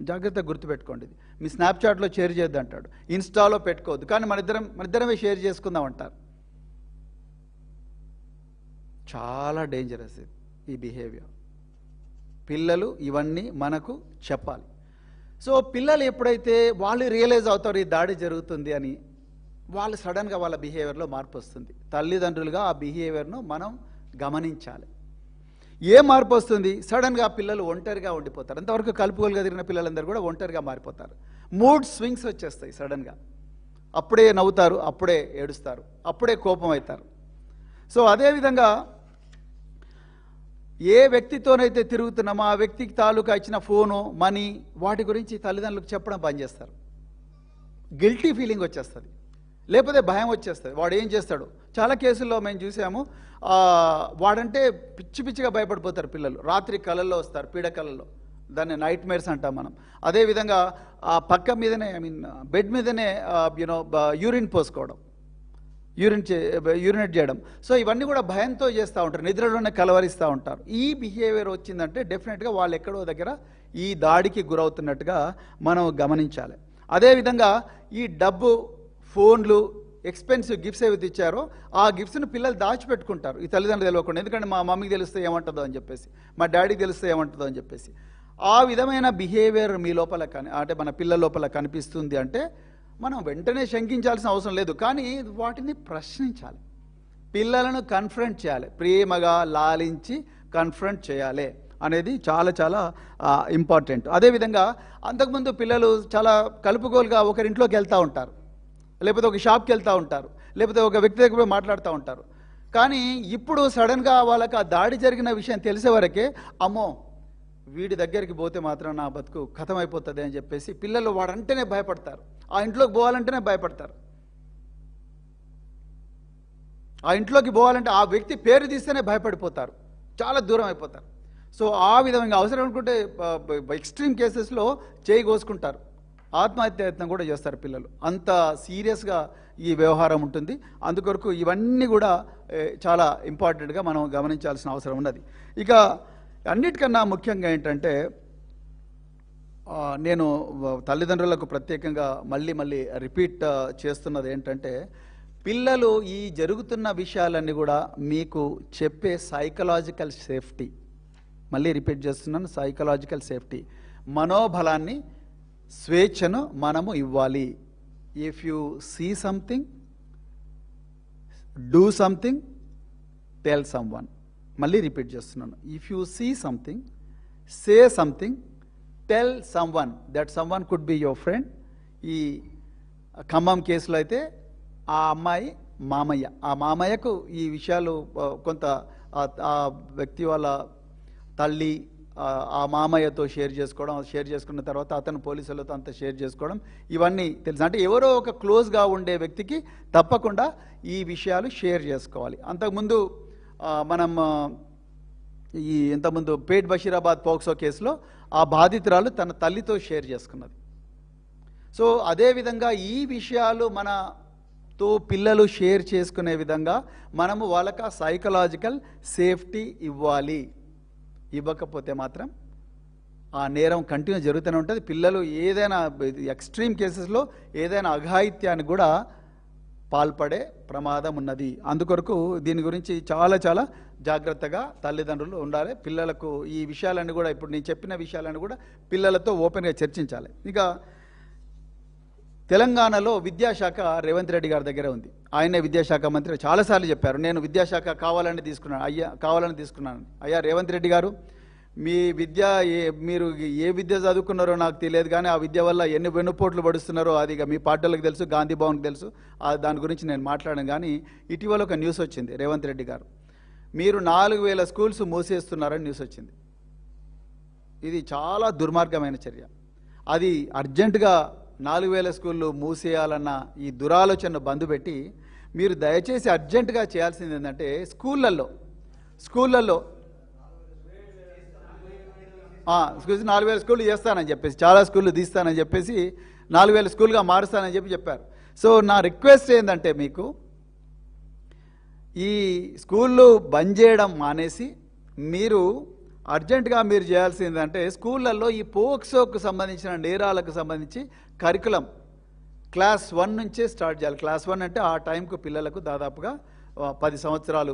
జాగ్రత్తగా గుర్తుపెట్టుకోండి. మీ స్నాప్చాట్లో షేర్ చేయొద్దు అంటాడు, ఇన్స్టాలో పెట్టుకోవద్దు, కానీ మనిద్దరమే షేర్ చేసుకుందాం అంటారు. చాలా డేంజరస్ ఈ బిహేవియర్. పిల్లలు ఇవన్నీ మనకు చెప్పాలి. సో పిల్లలు ఎప్పుడైతే వాళ్ళు రియలైజ్ అవుతారు ఈ దాడి జరుగుతుంది అని, వాళ్ళు సడన్గా వాళ్ళ బిహేవియర్లో మార్పు వస్తుంది. తల్లిదండ్రులుగా ఆ బిహేవియర్ను మనం గమనించాలి. ఏ మార్పు వస్తుంది, సడన్గా పిల్లలు ఒంటరిగా ఉండిపోతారు. అంతవరకు కలుపుకోలుగా తిరిగిన పిల్లలందరూ కూడా ఒంటరిగా మారిపోతారు. మూడ్ స్వింగ్స్ వచ్చేస్తాయి సడన్గా. అప్పుడే నవ్వుతారు, అప్పుడే ఏడుస్తారు, అప్పుడే కోపం అవుతారు. సో అదేవిధంగా ఏ వ్యక్తితోనైతే తిరుగుతున్నామో ఆ వ్యక్తికి తాలూకా ఇచ్చిన ఫోను, మనీ, వాటి గురించి తల్లిదండ్రులకు చెప్పడం బంద్ చేస్తారు. గిల్టీ ఫీలింగ్ వచ్చేస్తుంది, లేకపోతే భయం వచ్చేస్తుంది. వాడు ఏం చేస్తాడు, చాలా కేసుల్లో మేము చూసాము, వాడంటే పిచ్చి పిచ్చిగా భయపడిపోతారు పిల్లలు. రాత్రి కళల్లో వస్తారు, పీడ కళల్లో, దాన్ని నైట్ మేర్స్ అంటాం మనం. అదేవిధంగా ఆ పక్క మీదనే బెడ్ మీదనే యూరిన్ పోసుకోవడం, యూరినేట్ చేయడం. సో ఇవన్నీ కూడా భయంతో చేస్తూ ఉంటారు, నిద్రలోనే కలవరిస్తూ ఉంటారు. ఈ బిహేవియర్ వచ్చిందంటే డెఫినెట్గా వాళ్ళు ఎక్కడో దగ్గర ఈ దాడికి గురవుతున్నట్టుగా మనం గమనించాలి. అదేవిధంగా ఈ డబ్బు, ఫోన్లు, ఎక్స్పెన్సివ్ గిఫ్ట్స్ ఏవైతే ఇచ్చారో ఆ గిఫ్ట్స్ను పిల్లలు దాచిపెట్టుకుంటారు ఈ తల్లిదండ్రులు తెలియకుండా. ఎందుకంటే మా మమ్మీకి తెలిస్తే ఏమంటుందో అని చెప్పేసి, మా డాడీకి తెలిస్తే ఏమంటుందో అని చెప్పేసి. ఆ విధమైన బిహేవియర్ మీ లోపల అంటే మన పిల్లల లోపల కనిపిస్తుంది అంటే మనం వెంటనే శంకించాల్సిన అవసరం లేదు, కానీ వాటిని ప్రశ్నించాలి. పిల్లలను కన్ఫ్రంట్ చేయాలి, ప్రేమగా లాలించి కన్ఫ్రంట్ చేయాలి అనేది చాలా చాలా ఇంపార్టెంట్. అదేవిధంగా అంతకుముందు పిల్లలు చాలా కలుపుకోలుగా ఒకరింట్లోకి వెళ్తూ ఉంటారు, లేకపోతే ఒక షాప్కి వెళ్తూ ఉంటారు, లేకపోతే ఒక వ్యక్తి దగ్గర పోయి మాట్లాడుతూ ఉంటారు. కానీ ఇప్పుడు సడన్గా వాళ్ళకి ఆ దాడి జరిగిన విషయం తెలిసే వరకే అమ్మో వీడి దగ్గరికి పోతే మాత్రం నా బతుకు ఖతమైపోతుంది అని చెప్పేసి పిల్లలు వాడంటేనే భయపడతారు, ఆ ఇంట్లోకి పోవాలంటేనే భయపడతారు. ఆ ఇంట్లోకి పోవాలంటే ఆ వ్యక్తి పేరు తీస్తేనే భయపడిపోతారు, చాలా దూరం అయిపోతారు. సో ఆ విధంగా అవసరం అనుకుంటే ఎక్స్ట్రీమ్ కేసెస్లో చేయి కోసుకుంటారు, ఆత్మహత్య యత్నం కూడా చేస్తారు పిల్లలు. అంత సీరియస్గా ఈ వ్యవహారం ఉంటుంది. అందుకొరకు ఇవన్నీ కూడా చాలా ఇంపార్టెంట్గా మనం గమనించాల్సిన అవసరం ఉన్నది. ఇక అన్నిటికన్నా ముఖ్యంగా ఏంటంటే నేను తల్లిదండ్రులకు ప్రత్యేకంగా మళ్ళీ రిపీట్ చేస్తున్నది ఏంటంటే, పిల్లలు ఈ జరుగుతున్న విషయాలన్నీ కూడా మీకు చెప్పే సైకలాజికల్ సేఫ్టీ, మళ్ళీ రిపీట్ చేస్తున్నాను, సైకలాజికల్ సేఫ్టీ, మనోబలాన్ని, స్వేచ్ఛను మనము ఇవ్వాలి. If you see something, do something, tell someone. మళ్ళీ రిపీట్ చేస్తున్నాను, if you see something, say something, tell someone. That someone could be your friend. ఈ ఖమ్మం కేసులో అయితే ఆ అమ్మాయి మామయ్య, ఆ మామయ్యకు ఈ విషయాలు కొంత ఆ వ్యక్తి వాళ్ళ తల్లి, ఆ మామయ్యతో షేర్ చేసుకోవడం, షేర్ చేసుకున్న తర్వాత అతను పోలీసులతో అంతా షేర్ చేసుకోవడం, ఇవన్నీ తెలుసు. అంటే ఎవరో ఒక క్లోజ్గా ఉండే వ్యక్తికి తప్పకుండా ఈ విషయాలు షేర్ చేసుకోవాలి. అంతకుముందు మనం ఇంతకుముందు పేట్ బషీరాబాద్ పోక్సో కేసులో ఆ బాధితురాలు తన తల్లితో షేర్ చేసుకున్నది. సో అదేవిధంగా ఈ విషయాలు మనతో పిల్లలు షేర్ చేసుకునే విధంగా మనము వాళ్ళకి సైకలాజికల్ సేఫ్టీ ఇవ్వాలి. ఇవ్వకపోతే మాత్రం ఆ నేరం కంటిన్యూ జరుగుతూనే ఉంటుంది. పిల్లలు ఏదైనా ఎక్స్ట్రీమ్ కేసెస్లో ఏదైనా అఘాయిత్యానికి కూడా పాల్పడే ప్రమాదం ఉన్నది. అందుకొరకు దీని గురించి చాలా చాలా జాగ్రత్తగా తల్లిదండ్రులు ఉండాలి. పిల్లలకు ఈ విషయాలన్నీ కూడా, ఇప్పుడు నేను చెప్పిన విషయాలన్నీ కూడా పిల్లలతో ఓపెన్గా చర్చించాలి. ఇక తెలంగాణలో విద్యాశాఖ రేవంత్ రెడ్డి గారి దగ్గర ఉంది. ఆయనే విద్యాశాఖ మంత్రి. చాలాసార్లు చెప్పారు, నేను విద్యాశాఖ కావాలని తీసుకున్నాను. అయ్యా రేవంత్ రెడ్డి గారు, మీ విద్య మీరు ఏ విద్య చదువుకున్నారో నాకు తెలియదు, కానీ ఆ విద్య వల్ల ఎన్ని వెన్నుపోట్లు పడుస్తున్నారో అది మీ పార్టీలకు తెలుసు, గాంధీ భవన్కి తెలుసు. దాని గురించి నేను మాట్లాడాను. కానీ ఇటీవల ఒక న్యూస్ వచ్చింది, రేవంత్ రెడ్డి గారు మీరు 4000 స్కూల్స్ మూసేస్తున్నారని న్యూస్ వచ్చింది. ఇది చాలా దుర్మార్గమైన చర్య. అది అర్జెంటుగా 4000 స్కూళ్ళు మూసేయాలన్న ఈ దురాలోచన బంద్ పెట్టి మీరు దయచేసి అర్జెంటుగా చేయాల్సింది ఏంటంటే స్కూళ్ళల్లో 4000 స్కూళ్ళు చేస్తానని చెప్పేసి, చాలా స్కూళ్ళు తీస్తానని చెప్పేసి 4000 స్కూల్గా మారుస్తానని చెప్పారు. సో నా రిక్వెస్ట్ ఏంటంటే, మీకు ఈ స్కూళ్ళు బంద్ చేయడం మానేసి మీరు అర్జెంటుగా మీరు చేయాల్సిందంటే స్కూళ్ళల్లో ఈ పోక్సోకు సంబంధించిన నేరాలకు సంబంధించి కరికులం క్లాస్ 1 నుంచే స్టార్ట్ చేయాలి. క్లాస్ 1 అంటే ఆ టైంకు పిల్లలకు దాదాపుగా 10 సంవత్సరాలు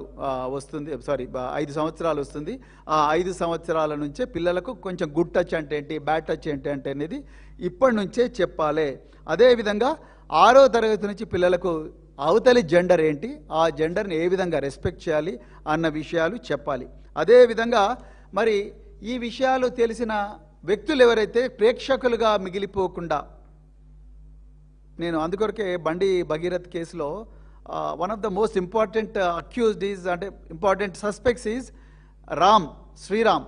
వస్తుంది, 5 సంవత్సరాలు వస్తుంది. ఆ 5 సంవత్సరాల నుంచే పిల్లలకు కొంచెం గుడ్ టచ్ అంటే ఏంటి, బ్యాడ్ టచ్ ఏంటి అంటే అనేది ఇప్పటి నుంచే చెప్పాలి. అదేవిధంగా 6వ తరగతి నుంచి పిల్లలకు అవతలి జెండర్ ఏంటి, ఆ జెండర్ని ఏ విధంగా రెస్పెక్ట్ చేయాలి అన్న విషయాలు చెప్పాలి. అదేవిధంగా మరి ఈ విషయాలు తెలిసిన వ్యక్తులు ఎవరైతే ప్రేక్షకులుగా మిగిలిపోకుండా, నేను అందుకొరకే బండి భగీరథ్ కేసులో one of the most important accused is, అంటే ఇంపార్టెంట్ సస్పెక్ట్స్ ఈజ్ శ్రీరామ్.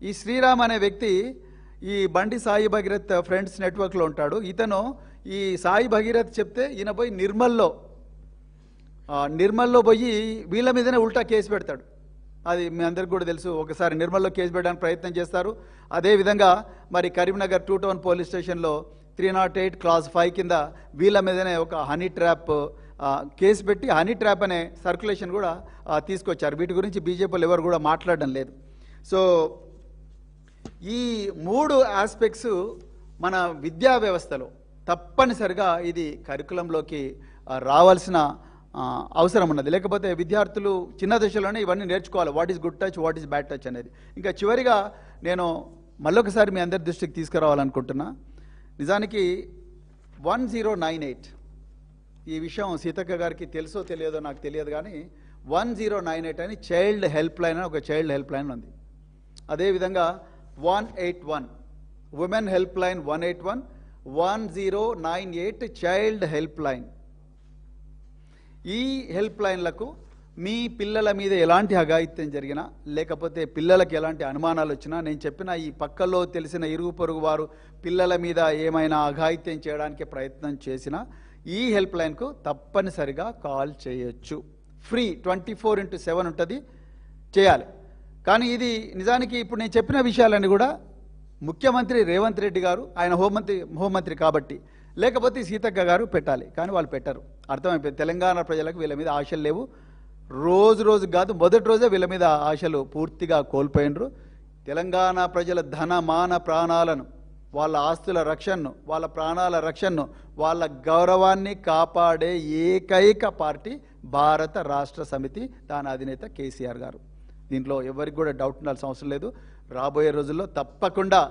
ఈ శ్రీరామ్ అనే వ్యక్తి ఈ బండి సాయి భగీరథ్ ఫ్రెండ్స్ నెట్వర్క్లో ఉంటాడు. ఇతను ఈ సాయి భగీరథ్ చెప్తే ఈయన పోయి నిర్మల్లో పోయి వీళ్ళ మీదనే ఉల్టా కేసు పెడతాడు. అది మీ అందరికి కూడా తెలుసు. ఒకసారి నిర్మల్లో కేసు పెట్టడానికి ప్రయత్నం చేస్తారు. అదేవిధంగా మరి కరీంనగర్ 2 టౌన్ పోలీస్ స్టేషన్లో 308 క్లాస్ 5 కింద వీళ్ళ మీదనే ఒక హనీ ట్రాప్ కేసు పెట్టి హనీ ట్రాప్ అనే సర్క్యులేషన్ కూడా తీసుకొచ్చారు. వీటి గురించి బీజేపీలు ఎవరు కూడా మాట్లాడడం లేదు. సో ఈ 3 ఆస్పెక్ట్స్ మన విద్యా వ్యవస్థలో తప్పనిసరిగా ఇది కరికులంలోకి రావాల్సిన అవసరం ఉన్నది. లేకపోతే విద్యార్థులు చిన్న దశలోనే ఇవన్నీ నేర్చుకోవాలి, what is good touch, what is bad touch అనేది. ఇంకా చివరిగా నేను మళ్ళొకసారి మీ అందరి దృష్టికి తీసుకురావాలనుకుంటున్నా. నిజానికి 1098 ఈ విషయం సీతక్క గారికి తెలుసో తెలియదో నాకు తెలియదు, కానీ 1098 అని చైల్డ్ హెల్ప్ లైన్ అని ఒక చైల్డ్ హెల్ప్ లైన్ ఉంది. అదేవిధంగా 181 women help line, 181 1098 child help line. ఈ హెల్ప్ లైన్లకు మీ పిల్లల మీద ఎలాంటి అఘాయిత్యం జరిగినా, లేకపోతే పిల్లలకు ఎలాంటి అనుమానాలు వచ్చినా, నేను చెప్పిన ఈ పక్కలో తెలిసిన ఇరుగు పొరుగు వారు పిల్లల మీద ఏమైనా అఘాయిత్యం చేయడానికి ప్రయత్నం చేసినా ఈ హెల్ప్ లైన్కు తప్పనిసరిగా కాల్ చేయొచ్చు. ఫ్రీ 24/7 ఉంటుంది, చేయాలి. కానీ ఇది నిజానికి ఇప్పుడు నేను చెప్పిన విషయాలన్నీ కూడా ముఖ్యమంత్రి రేవంత్ రెడ్డి గారు, ఆయన హోంమంత్రి కాబట్టి, లేకపోతే సీతక్క గారు పెట్టాలి. కానీ వాళ్ళు పెట్టరు. అర్థమైపోయింది. తెలంగాణ ప్రజలకు వీళ్ళ మీద ఆశలు లేవు. రోజు కాదు, మొదటి రోజే వీళ్ళ మీద ఆశలు పూర్తిగా కోల్పోయినరు. తెలంగాణ ప్రజల ధన మాన ప్రాణాలను, వాళ్ళ ఆస్తుల రక్షణను, వాళ్ళ ప్రాణాల రక్షణను, వాళ్ళ గౌరవాన్ని కాపాడే ఏకైక పార్టీ భారత రాష్ట్ర సమితి, దాని అధినేత కేసీఆర్ గారు. దీంట్లో ఎవరికి కూడా డౌట్ ఉండాల్సిన అవసరం లేదు. రాబోయే రోజుల్లో తప్పకుండా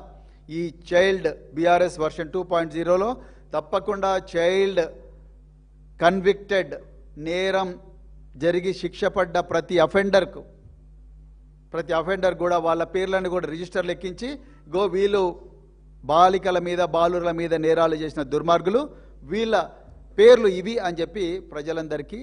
ఈ చైల్డ్ బీఆర్ఎస్ వర్షన్ 2.0లో తప్పకుండా చైల్డ్ కన్విక్టెడ్, నేరం జరిగి శిక్ష పడ్డ ప్రతి అఫెండర్ కూడా వాళ్ళ పేర్లను కూడా రిజిస్టర్లు ఎక్కించి, వీళ్ళు బాలికల మీద బాలుర మీద నేరాలు చేసిన దుర్మార్గులు, వీళ్ళ పేర్లు ఇవి అని చెప్పి ప్రజలందరికీ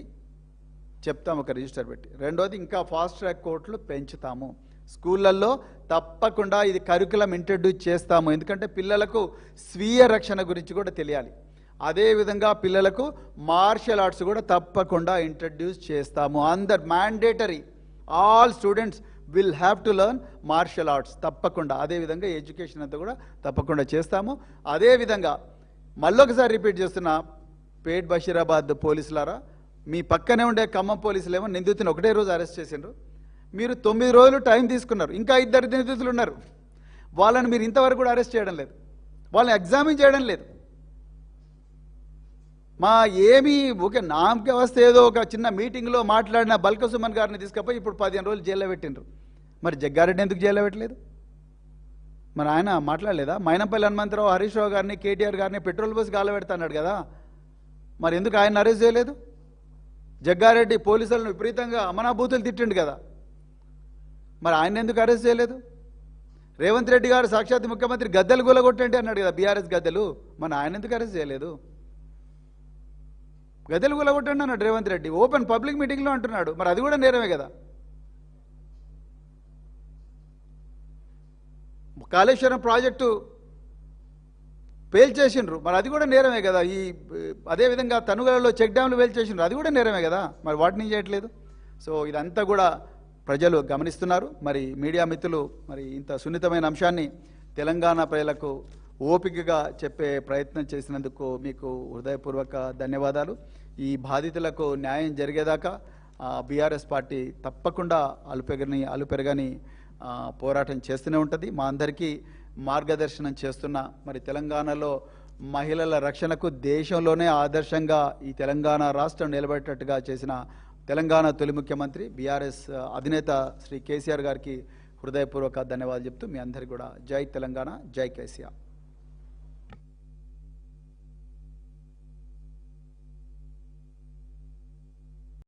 చెప్తాం, ఒక రిజిస్టర్ పెట్టి. రెండోది, ఇంకా ఫాస్ట్ ట్రాక్ కోర్టులు పెంచుతాము. స్కూళ్ళల్లో తప్పకుండా ఇది కరికులం ఇంట్రడ్యూస్ చేస్తాము. ఎందుకంటే పిల్లలకు స్వీయ రక్షణ గురించి కూడా తెలియాలి. అదేవిధంగా పిల్లలకు మార్షల్ ఆర్ట్స్ కూడా తప్పకుండా ఇంట్రడ్యూస్ చేస్తాము. అందరు mandatory, all students will have to learn martial arts తప్పకుండా. అదేవిధంగా ఎడ్యుకేషన్ అంతా కూడా తప్పకుండా చేస్తాము. అదేవిధంగా మళ్ళొకసారి రిపీట్ చేస్తున్నా, పేట్ బషీరాబాద్ పోలీసులారా, మీ పక్కనే ఉండే ఖమ్మం పోలీసులు ఏమో నిందితుని ఒకటే రోజు అరెస్ట్ చేసిండ్రు. మీరు 9 రోజులు టైం తీసుకున్నారు. ఇంకా 2 నిందితులు ఉన్నారు. వాళ్ళని మీరు ఇంతవరకు కూడా అరెస్ట్ చేయడం లేదు, వాళ్ళని ఎగ్జామిన్ చేయడం లేదు. మా ఏమి ఓకే నామకే వస్తే ఏదో ఒక చిన్న మీటింగ్లో మాట్లాడిన బల్క సుమన్ గారిని తీసుకపోయి ఇప్పుడు 15 రోజులు జైల్లో పెట్టిండ్రు. మరి జగ్గారెడ్డి ఎందుకు జైల్లో పెట్టలేదు? మరి ఆయన మాట్లాడలేదా? మైనంపల్లి హనుమంతరావు, హరీష్ రావు గారిని, కేటీఆర్ గారిని పెట్రోల్ బస్ గాలబెడతాన్నాడు కదా, మరి ఎందుకు ఆయన అరెస్ట్ చేయలేదు? జగ్గారెడ్డి పోలీసులను విపరీతంగా అమనాభూతులు తిట్టిండు కదా, మరి ఆయన ఎందుకు అరెస్ట్ చేయలేదు? రేవంత్ రెడ్డి గారు సాక్షాత్ ముఖ్యమంత్రి గద్దెలు కూలగొట్టండి అన్నాడు కదా, బీఆర్ఎస్ గద్దెలు, మరి ఆయన ఎందుకు అరెస్ట్ చేయలేదు? గద్దెలు కూలగొట్టండి అన్నాడు రేవంత్ రెడ్డి, ఓపెన్ పబ్లిక్ మీటింగ్లో అంటున్నాడు, మరి అది కూడా నేరమే కదా. కాళేశ్వరం ప్రాజెక్టు పేల్చేసిండ్రు, మరి అది కూడా నేరమే కదా. అదేవిధంగా తనుగలలో చెక్ డ్యామ్లు పేల్చేసిండ్రు, అది కూడా నేరమే కదా, మరి వాటిని చేయట్లేదు. సో ఇదంతా కూడా ప్రజలు గమనిస్తున్నారు. మరి మీడియా మిత్రులు మరి ఇంత సున్నితమైన అంశాన్ని తెలంగాణ ప్రజలకు ఓపికగా చెప్పే ప్రయత్నం చేసినందుకు మీకు హృదయపూర్వక ధన్యవాదాలు. ఈ బాధితులకు న్యాయం జరిగేదాకా బీఆర్ఎస్ పార్టీ తప్పకుండా అలుపెరగని పోరాటం చేస్తూనే ఉంటుంది. మా అందరికీ మార్గదర్శనం చేస్తున్న మరి తెలంగాణలో మహిళల రక్షణకు దేశంలోనే ఆదర్శంగా ఈ తెలంగాణ రాష్ట్రం నిలబెట్టేట్టుగా చేసిన తెలంగాణ తొలి ముఖ్యమంత్రి బీఆర్ఎస్ అధినేత శ్రీ కేసీఆర్ గారికి హృదయపూర్వక ధన్యవాదాలు చెప్తూ మీ అందరికీ కూడా జై తెలంగాణ, జై కేసీఆర్.